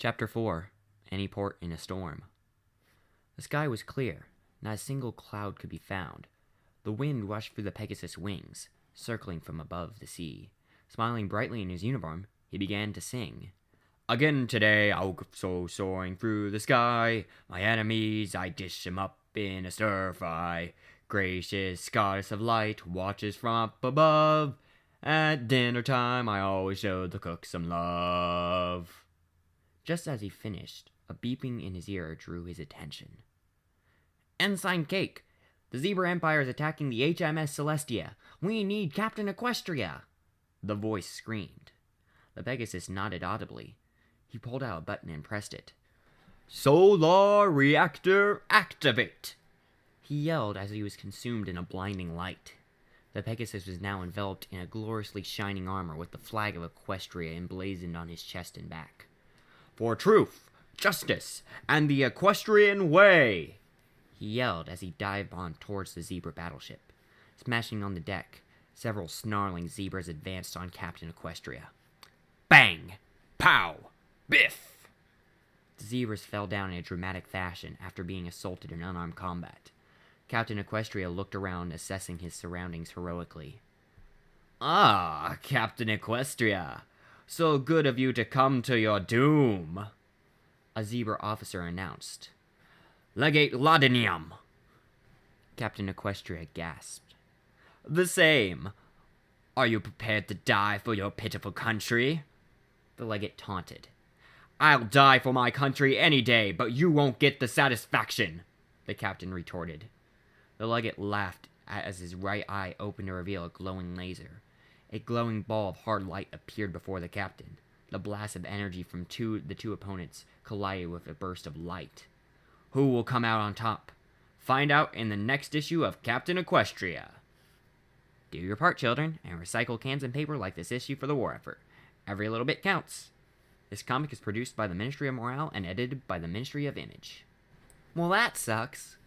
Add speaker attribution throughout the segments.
Speaker 1: Chapter 4. Any Port in a Storm. The sky was clear. Not a single cloud could be found. The wind rushed through the Pegasus' wings, circling from above the sea. Smiling brightly in his uniform, he began to sing. Again today I'll go soaring through the sky. My enemies, I dish 'em up in a stir-fry. Gracious goddess of light watches from up above. At dinner time I always show the cook some love. Just as he finished, a beeping in his ear drew his attention. Ensign Cake! The Zebra Empire is attacking the HMS Celestia. We need Captain Equestria! The voice screamed. The Pegasus nodded audibly. He pulled out a button and pressed it. Solar reactor activate! He yelled as he was consumed in a blinding light. The Pegasus was now enveloped in a gloriously shining armor with the flag of Equestria emblazoned on his chest and back. For truth, justice, and the Equestrian way! He yelled as he dived on towards the Zebra battleship. Smashing on the deck, several snarling zebras advanced on Captain Equestria. Bang! Pow! Biff! The zebras fell down in a dramatic fashion after being assaulted in unarmed combat. Captain Equestria looked around, assessing his surroundings heroically. Ah, Captain Equestria! So good of you to come to your doom! A zebra officer announced. Legate Laudinium! Captain Equestria gasped. The same. Are you prepared to die for your pitiful country? The legate taunted. I'll die for my country any day, but you won't get the satisfaction, the captain retorted. The legate laughed as his right eye opened to reveal a glowing laser. A glowing ball of hard light appeared before the captain. The blast of energy from the two opponents collided with a burst of light. Who will come out on top? Find out in the next issue of Captain Equestria. Do your part, children, and recycle cans and paper like this issue for the war effort. Every little bit counts. This comic is produced by the Ministry of Morale and edited by the Ministry of Image. Well, that sucks,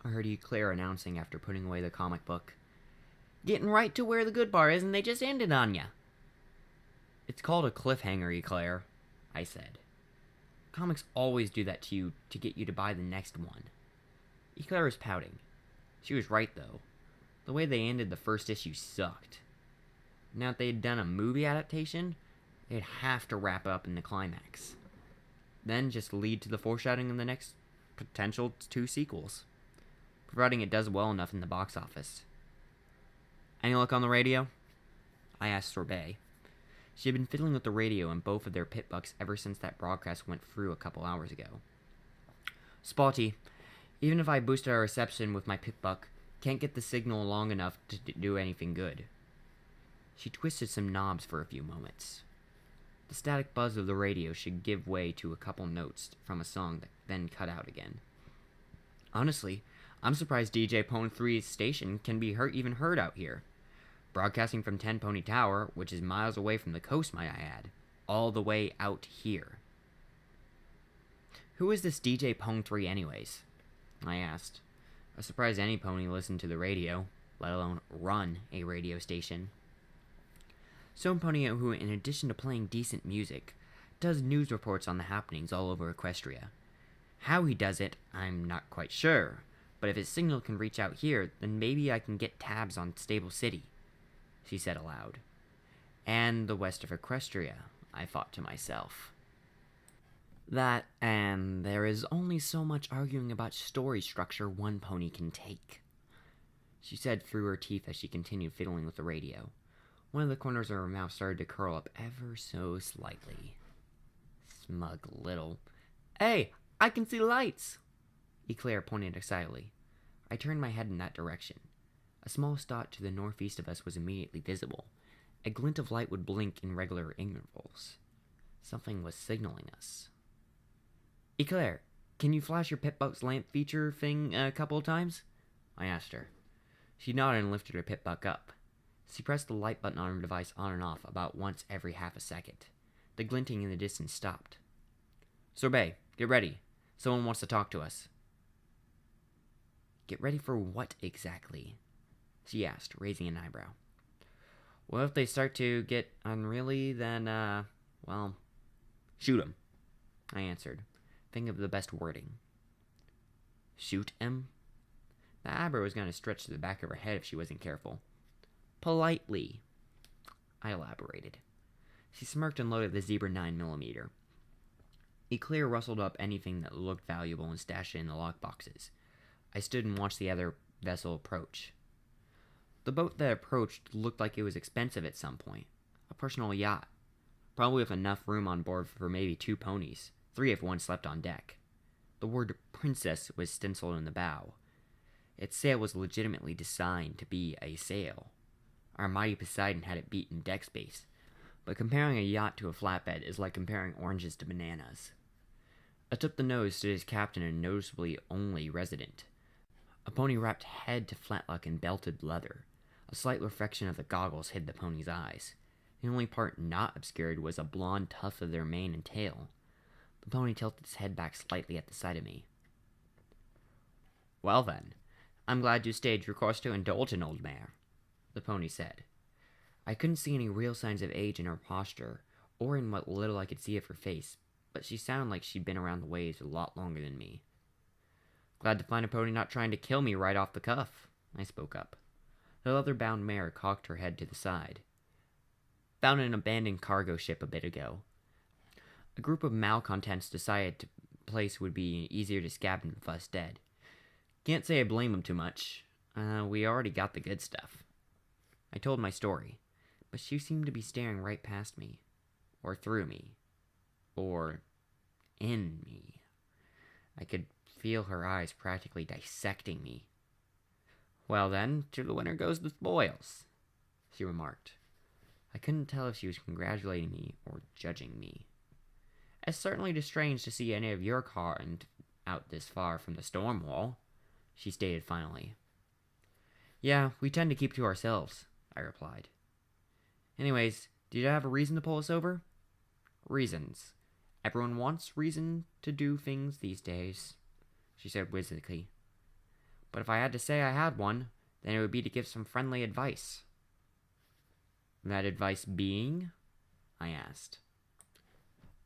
Speaker 1: I heard Eclair announcing after putting away the comic book. Getting right to where the good bar is and they just ended on ya. It's called a cliffhanger, Eclair, I said. Comics always do that to you to get you to buy the next one. Eclair was pouting. She was right, though. The way they ended the first issue sucked. Now, if they had done a movie adaptation, they'd have to wrap up in the climax. Then just lead to the foreshadowing of the next potential 2 sequels. Providing it does well enough in the box office. Any luck on the radio? I asked Sorbet. She had been fiddling with the radio in both of their pit bucks ever since that broadcast went through a couple hours ago. Spotty. Even if I boosted our reception with my pit buck, can't get the signal long enough to do anything good. She twisted some knobs for a few moments. The static buzz of the radio should give way to a couple notes from a song that then cut out again. Honestly, I'm surprised DJ Pone 3's station can be even heard out here. Broadcasting from 10 Pony Tower, which is miles away from the coast, might I add. All the way out here. Who is this DJ Pone 3 anyways? I asked. I was surprised any pony listened to the radio, let alone run a radio station. Some pony who, in addition to playing decent music, does news reports on the happenings all over Equestria. How he does it, I'm not quite sure, but if his signal can reach out here, then maybe I can get tabs on Stable City, she said aloud. And the west of Equestria, I thought to myself. That, and there is only so much arguing about story structure one pony can take, she said through her teeth as she continued fiddling with the radio. One of the corners of her mouth started to curl up ever so slightly. Smug little. Hey, I can see lights! Eclair pointed excitedly. I turned my head in that direction. A small spot to the northeast of us was immediately visible. A glint of light would blink in regular intervals. Something was signaling us. Eclair, can you flash your Pitbuck's lamp feature thing a couple of times? I asked her. She nodded and lifted her Pitbuck up. She pressed the light button on her device on and off about once every half a second. The glinting in the distance stopped. Sorbet, get ready. Someone wants to talk to us. Get ready for what exactly? She asked, raising an eyebrow. Well, if they start to get unruly, then, well, shoot 'em. I answered, thinking of the best wording. Shoot him? The eyebrow was going to stretch to the back of her head if she wasn't careful. Politely, I elaborated. She smirked and loaded the Zebra 9mm. Equestria rustled up anything that looked valuable and stashed it in the lockboxes. I stood and watched the other vessel approach. The boat that approached looked like it was expensive at some point. A personal yacht. Probably with enough room on board for maybe 2 ponies, 3 if one slept on deck. The word Princess was stenciled in the bow. Its sail was legitimately designed to be a sail. Our mighty Poseidon had it beat in deck space, but comparing a yacht to a flatbed is like comparing oranges to bananas. Atop the nose stood his captain and noticeably only resident. A pony wrapped head to flatlock in belted leather. A slight reflection of the goggles hid the pony's eyes. The only part not obscured was a blonde tuft of their mane and tail. The pony tilted its head back slightly at the sight of me. Well then, I'm glad you stayed your course to indulge an old mare, the pony said. I couldn't see any real signs of age in her posture, or in what little I could see of her face, but she sounded like she'd been around the waves a lot longer than me. Glad to find a pony not trying to kill me right off the cuff, I spoke up. The leather-bound mare cocked her head to the side. Found an abandoned cargo ship a bit ago. A group of malcontents decided the place would be easier to scab than fuss dead. Can't say I blame them too much. We already got the good stuff. I told my story, but she seemed to be staring right past me, or through me, or in me. I could feel her eyes practically dissecting me. Well then, to the winner goes the spoils, she remarked. I couldn't tell if she was congratulating me or judging me. It's certainly strange to see any of your kind out this far from the storm wall, she stated finally. Yeah, we tend to keep to ourselves, I replied. Anyways, did you have a reason to pull us over? Reasons. Everyone wants reason to do things these days, she said whimsically. But if I had to say I had one, then it would be to give some friendly advice. That advice being? I asked.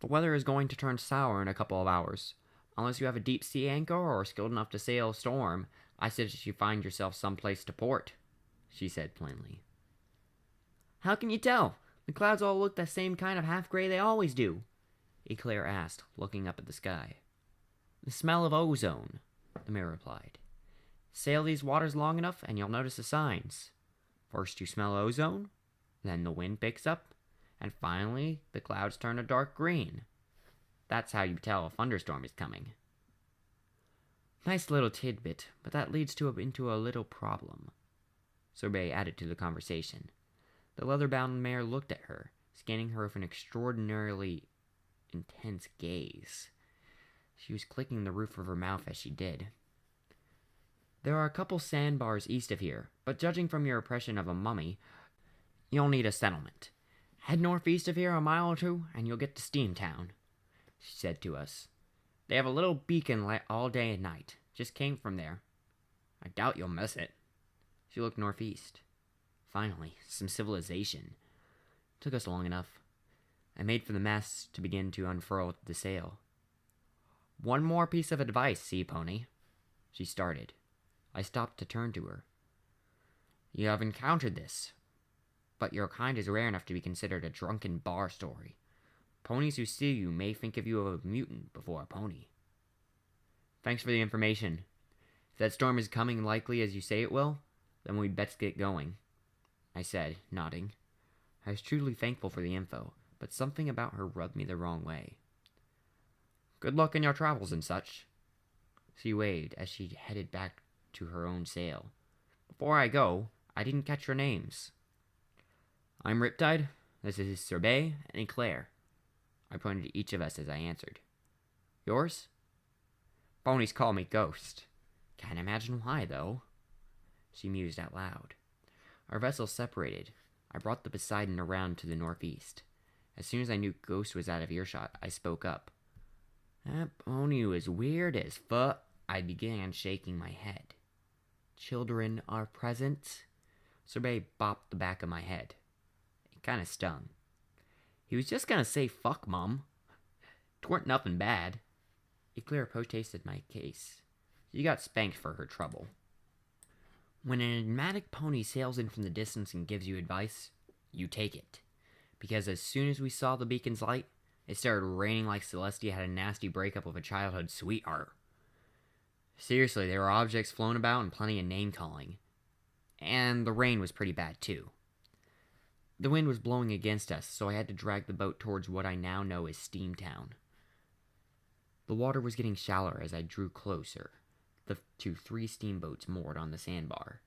Speaker 1: The weather is going to turn sour in a couple of hours. Unless you have a deep sea anchor or are skilled enough to sail a storm, I suggest you find yourself someplace to port, she said plainly. How can you tell? The clouds all look the same kind of half-gray they always do, Equestria asked, looking up at the sky. The smell of ozone, the mayor replied. Sail these waters long enough and you'll notice the signs. First you smell ozone, then the wind picks up, and finally the clouds turn a dark green. That's how you tell a thunderstorm is coming. Nice little tidbit, but that leads into a little problem, Sorbet added to the conversation. The leather-bound mare looked at her, scanning her with an extraordinarily intense gaze. She was clicking the roof of her mouth as she did. There are a couple sandbars east of here, but judging from your impression of a mummy, you'll need a settlement. Head northeast of here a mile or two, and you'll get to Steamtown, she said to us. They have a little beacon lit all day and night. Just came from there. I doubt you'll miss it. She looked northeast. Finally, some civilization. Took us long enough. I made for the mast to begin to unfurl the sail. One more piece of advice, Sea Pony. She started. I stopped to turn to her. You have encountered this, but your kind is rare enough to be considered a drunken bar story. Ponies who see you may think of you as a mutant before a pony. Thanks for the information. If that storm is coming likely as you say it will, then we'd best get going, I said, nodding. I was truly thankful for the info, but something about her rubbed me the wrong way. Good luck in your travels and such. She waved as she headed back to her own sail. Before I go, I didn't catch your names. I'm Riptide, this is Sorbet and Equestria. I pointed to each of us as I answered. Yours? Ponies call me Ghost. Can't imagine why, though. She mused out loud. Our vessels separated. I brought the Poseidon around to the northeast. As soon as I knew Ghost was out of earshot, I spoke up. That pony was weird as fuck. I began shaking my head. Children are present. Sorbet bopped the back of my head. It kind of stung. He was just gonna say fuck, Mom. 'Tweren't nothing bad. Eclair protested my case. She got spanked for her trouble. When an enigmatic pony sails in from the distance and gives you advice, you take it. Because as soon as we saw the beacon's light, it started raining like Celestia had a nasty breakup with a childhood sweetheart. Seriously, there were objects flown about and plenty of name-calling. And the rain was pretty bad, too. The wind was blowing against us, so I had to drag the boat towards what I now know as Steamtown. The water was getting shallower as I drew closer, to 3 steamboats moored on the sandbar.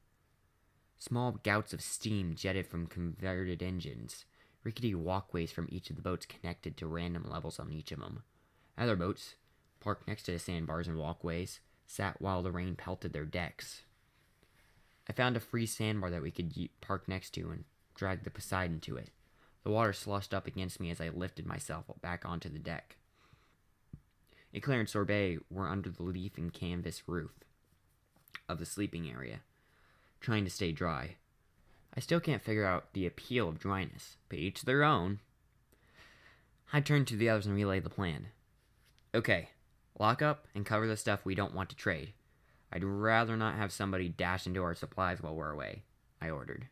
Speaker 1: Small gouts of steam jetted from converted engines. Rickety walkways from each of the boats connected to random levels on each of them. Other boats, parked next to the sandbars and walkways, sat while the rain pelted their decks. I found a free sandbar that we could park next to and dragged the Poseidon to it. The water sloshed up against me as I lifted myself back onto the deck. Eclair and Sorbet were under the leaf and canvas roof of the sleeping area, trying to stay dry. I still can't figure out the appeal of dryness, but each their own. I turned to the others and relayed the plan. Okay, lock up and cover the stuff we don't want to trade. I'd rather not have somebody dash into our supplies while we're away, I ordered.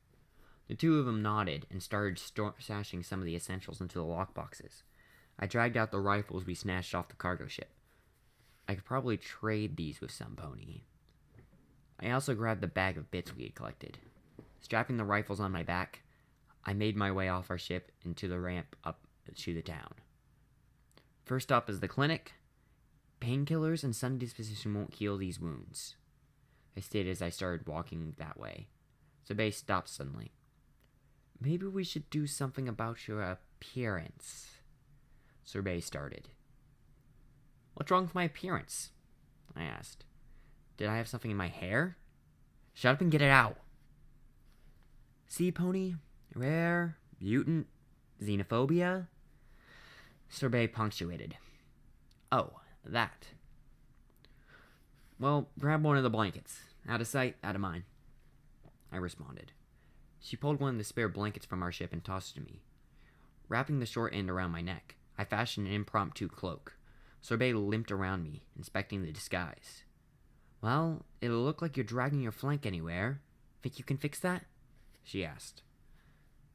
Speaker 1: The 2 of them nodded and started stashing some of the essentials into the lockboxes. I dragged out the rifles we snatched off the cargo ship. I could probably trade these with some pony. I also grabbed the bag of bits we had collected. Strapping the rifles on my back, I made my way off our ship into the ramp up to the town. First up is the clinic. Painkillers and sun disposition won't heal these wounds, I stated as I started walking that way. Sorbet stopped suddenly. Maybe we should do something about your appearance. Sorbet started. What's wrong with my appearance? I asked. Did I have something in my hair? Shut up and get it out. Sea pony? Rare? Mutant? Xenophobia? Sorbet punctuated. Oh, that. Well, grab one of the blankets. Out of sight, out of mind. I responded. She pulled one of the spare blankets from our ship and tossed it to me. Wrapping the short end around my neck, I fashioned an impromptu cloak. Sorbet limped around me, inspecting the disguise. Well, it'll look like you're dragging your flank anywhere. Think you can fix that? She asked.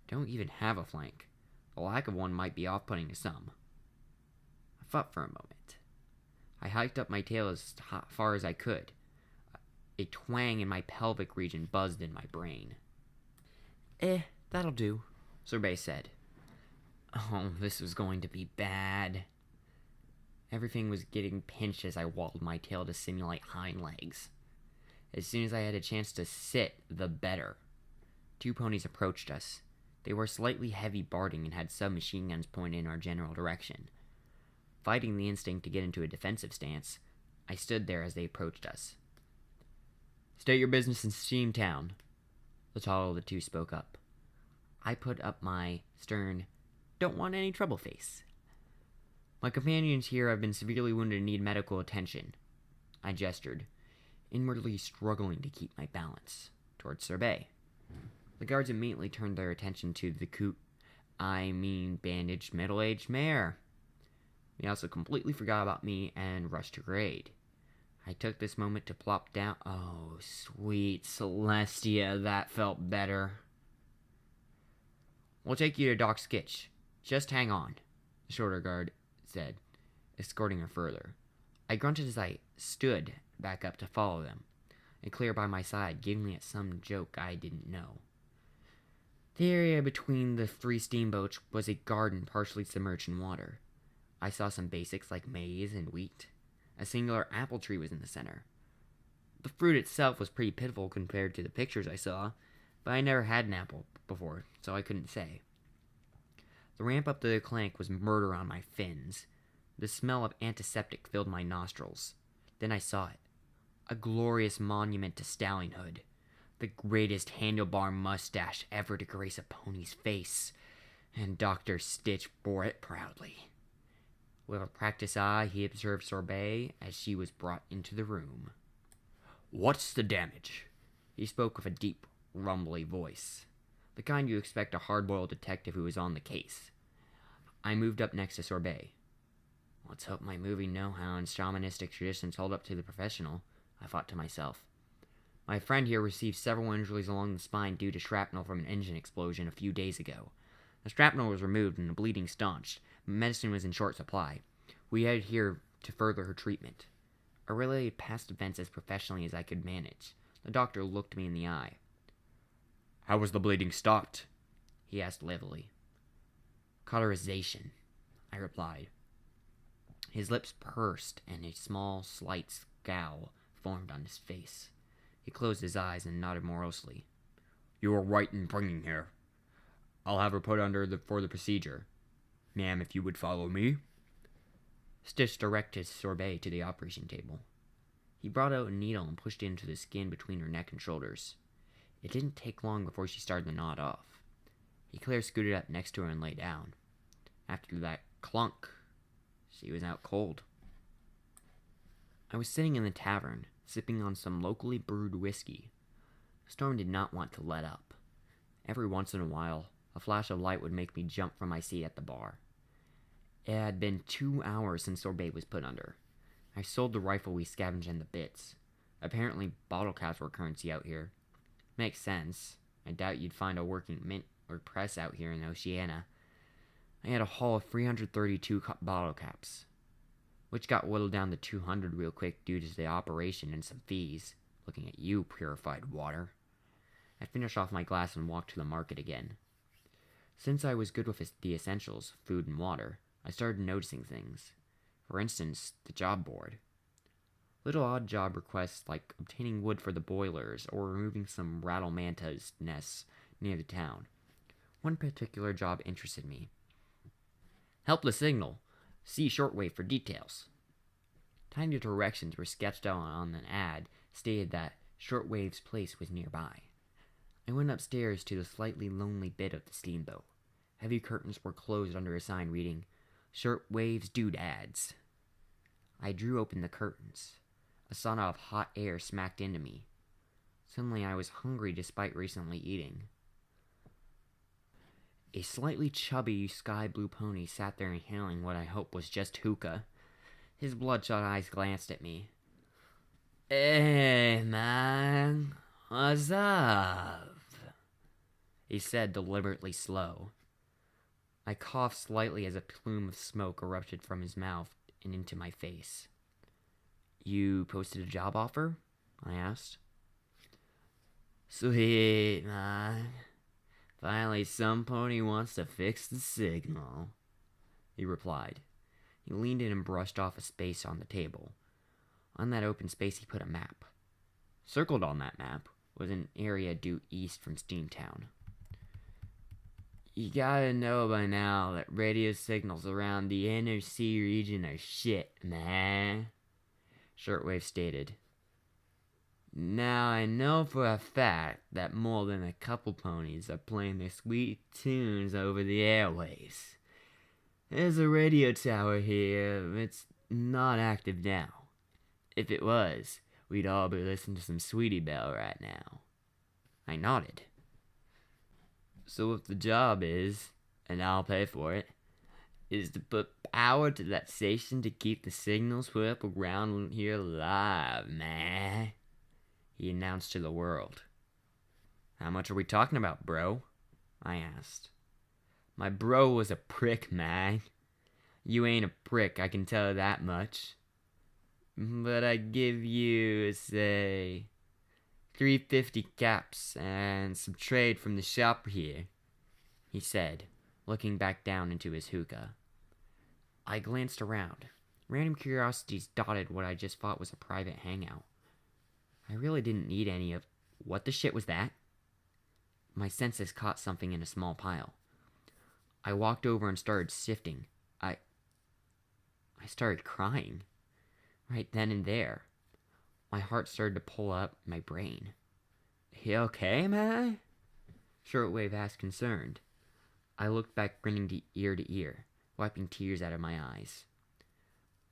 Speaker 1: Don't even have a flank. The lack of one might be off-putting to some. I thought for a moment. I hiked up my tail as far as I could. A twang in my pelvic region buzzed in my brain. That'll do, Sorbet said. Oh, this was going to be bad. Everything was getting pinched as I wobbled my tail to simulate hind legs. As soon as I had a chance to sit, the better. 2 ponies approached us. They were slightly heavy barding and had submachine guns pointed in our general direction. Fighting the instinct to get into a defensive stance, I stood there as they approached us. State your business in Steamtown, the taller of the 2 spoke up. I put up my stern, don't want any trouble face. My companions here have been severely wounded and need medical attention. I gestured, inwardly struggling to keep my balance, towards Sorbet. The guards immediately turned their attention to the bandaged middle-aged mare. They also completely forgot about me and rushed to her aid. I took this moment to plop down. Oh, sweet Celestia, that felt better. We'll take you to Doc Skitch. Just hang on, the shorter guard said, escorting her further. I grunted as I stood back up to follow them, and Claire by my side, giggling at some joke I didn't know. The area between the 3 steamboats was a garden partially submerged in water. I saw some basics like maize and wheat. A singular apple tree was in the center. The fruit itself was pretty pitiful compared to the pictures I saw, but I never had an apple before, so I couldn't say. The ramp up to the clank was murder on my fins. The smell of antiseptic filled my nostrils. Then I saw it. A glorious monument to stallionhood. The greatest handlebar mustache ever to grace a pony's face. And Dr. Stitch bore it proudly. With a practiced eye, he observed Sorbet as she was brought into the room. What's the damage? He spoke with a deep, rumbly voice. The kind you expect a hard-boiled detective who is on the case. I moved up next to Sorbet. Let's hope my movie know-how and shamanistic traditions hold up to the professional, I thought to myself. My friend here received several injuries along the spine due to shrapnel from an engine explosion a few days ago. The shrapnel was removed and the bleeding staunched, but medicine was in short supply. We headed here to further her treatment. I relayed past events as professionally as I could manage. The doctor looked me in the eye. "How was the bleeding stopped?" he asked levelly. "Cauterization," I replied. His lips pursed and a small, slight scowl formed on his face. He closed his eyes and nodded morosely. "You were right in bringing her. I'll have her put under for the procedure. Ma'am, if you would follow me." Stitch directed Sorbet to the operation table. He brought out a needle and pushed it into the skin between her neck and shoulders. It didn't take long before she started to nod off. He clear scooted up next to her and lay down. After that clunk, she was out cold. I was sitting in the tavern, sipping on some locally brewed whiskey. Storm did not want to let up. Every once in a while, a flash of light would make me jump from my seat at the bar. It had been 2 hours since Sorbet was put under. I sold the rifle we scavenged and the bits. Apparently, bottle caps were currency out here. Makes sense. I doubt you'd find a working mint or press out here in Oceania. I had a haul of 332 bottle caps, which got whittled down to 200 real quick due to the operation and some fees. Looking at you, purified water. I finished off my glass and walked to the market again. Since I was good with the essentials, food and water, I started noticing things. For instance, the job board. Little odd job requests like obtaining wood for the boilers or removing some rattle manta's nests near the town. One particular job interested me. "Help the signal. See shortwave for details." Tiny directions were sketched out on an ad stated that Shortwave's place was nearby. I went upstairs to the slightly lonely bit of the steamboat. Heavy curtains were closed under a sign reading, "Shortwave's Doodads." I drew open the curtains. A sauna of hot air smacked into me. Suddenly I was hungry despite recently eating. A slightly chubby sky blue pony sat there inhaling what I hoped was just hookah. His bloodshot eyes glanced at me. "Hey, man, what's up?" he said, deliberately slow. I coughed slightly as a plume of smoke erupted from his mouth and into my face. "You posted a job offer?" I asked. "Sweet, man. Finally some pony wants to fix the signal," he replied. He leaned in and brushed off a space on the table. On that open space he put a map. Circled on that map was an area due east from Steamtown. "You gotta know by now that radio signals around the inner sea region are shit, man," Shortwave stated. "Now I know for a fact that more than a couple ponies are playing their sweet tunes over the airwaves. There's a radio tower here, it's not active now. If it was, we'd all be listening to some Sweetie Belle right now." I nodded. "So if the job is, and I'll pay for it, is to put power to that station to keep the signals put up around here alive, man," he announced to the world. "How much are we talking about, bro?" I asked. My bro was a prick, man. You ain't a prick, I can tell you that much. But I'd give you, say, 350 caps and some trade from the shop here, he said, looking back down into his hookah. I glanced around. Random curiosities dotted what I just thought was a private hangout. I really didn't need any of... What the shit was that? My senses caught something in a small pile. I walked over and started sifting. I started crying. Right then and there. My heart started to pull up my brain. "You okay, man?" Shortwave asked, concerned. I looked back, grinning to ear, wiping tears out of my eyes.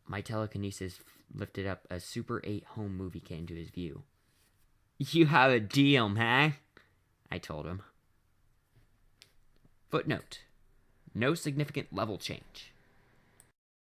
Speaker 1: My telekinesis lifted up a Super 8 home movie kit into his view. "You have a deal, man," I told him. Footnote: no significant level change.